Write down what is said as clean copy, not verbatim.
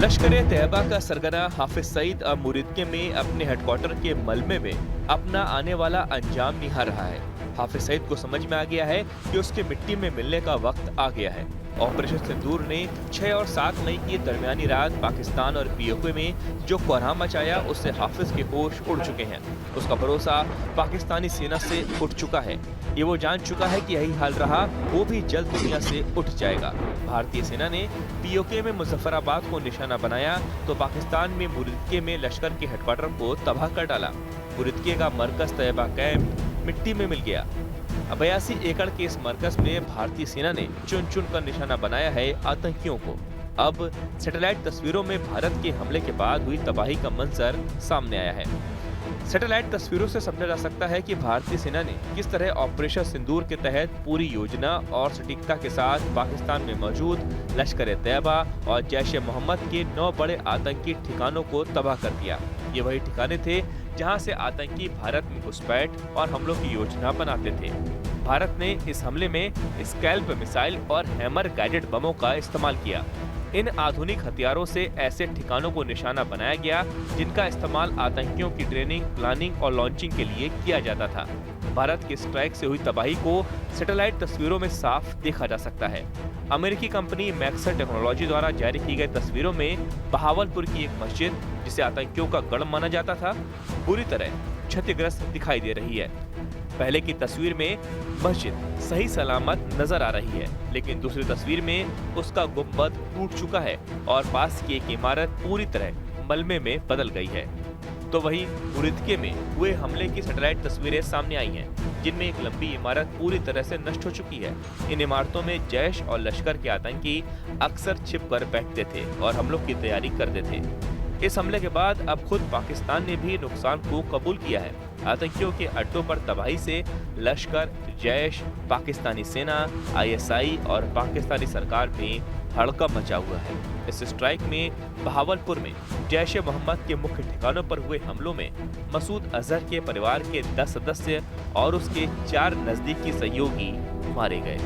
लश्कर-ए-तैयबा का सरगना हाफिज सईद अब मुरिदके में अपने हेडक्वार्टर के मलबे में अपना आने वाला अंजाम निहार रहा है। हाफिज सईद को समझ में आ गया है कि उसके मिट्टी में मिलने का वक्त आ गया है। ऑपरेशन सिंदूर ने 6 और 7 मई की दरमियानी रात पाकिस्तान और पीओके में जो कोहराम मचाया, उससे हाफिज के होश उड़ चुके हैं। उसका भरोसा पाकिस्तानी सेना से उठ चुका है। ये वो जान चुका है कि यही हाल रहा वो भी जल्द दुनिया से उठ जाएगा। भारतीय सेना ने पीओके में मुजफ्फराबाद को निशाना बनाया तो पाकिस्तान में मुरिदके में लश्कर के हेडक्वार्टर को तबाह कर डाला। मुरिदके का मरकज तैयबा कैंप मिट्टी में मिल गया। 82 एकड़ के इस मरकज में भारतीय सेना ने चुन चुन कर निशाना बनाया है आतंकियों को। अब सैटेलाइट तस्वीरों में भारत के हमले के बाद हुई तबाही का मंजर सामने आया है। सैटेलाइट तस्वीरों से समझा जा सकता है कि भारतीय सेना ने किस तरह ऑपरेशन सिंदूर के तहत पूरी योजना और सटीकता के साथ पाकिस्तान में मौजूद लश्कर-ए-तैयबा और जैश-ए-मोहम्मद के 9 बड़े आतंकी ठिकानों को तबाह कर दिया। ये वही ठिकाने थे जहां से आतंकी भारत में घुसपैठ और हमलों की योजना बनाते थे। भारत ने इस हमले में स्कैल्प मिसाइल और हैमर गाइडेड बमों का इस्तेमाल किया। इन आधुनिक हथियारों से ऐसे ठिकानों को निशाना बनाया गया जिनका इस्तेमाल आतंकियों की ट्रेनिंग, प्लानिंग और लॉन्चिंग के लिए किया जाता था। भारत की स्ट्राइक से हुई तबाही को सैटेलाइट तस्वीरों में साफ देखा जा सकता है। अमेरिकी कंपनी मैक्सर टेक्नोलॉजी द्वारा जारी की गई तस्वीरों में बहावलपुर की एक मस्जिद, जिसे आतंकियों का गढ़ माना जाता था, बुरी तरह क्षतिग्रस्त दिखाई दे रही है। पहले की तस्वीर में मस्जिद सही सलामत नजर आ रही है, लेकिन दूसरी तस्वीर में उसका गुंबद टूट चुका है और पास की एक इमारत पूरी तरह मलबे में बदल गई है। तो वहीं मुरिदके में हुए हमले की सैटेलाइट तस्वीरें सामने आई हैं, जिनमें एक लंबी इमारत पूरी तरह से नष्ट हो चुकी है। इन इमारतों में जैश और लश्कर के आतंकी अक्सर छिप कर बैठते थे और हमलों की तैयारी करते थे। इस हमले के बाद अब खुद पाकिस्तान ने भी नुकसान को कबूल किया है। आतंकियों के अड्डों पर तबाही से लश्कर, जैश, पाकिस्तानी सेना, आईएसआई और पाकिस्तानी सरकार में हड़कंप मचा हुआ है। इस स्ट्राइक में बहावलपुर में जैश-ए-मोहम्मद के मुख्य ठिकानों पर हुए हमलों में मसूद अजहर के परिवार के 10 सदस्य और उसके 4 नजदीकी सहयोगी मारे गए।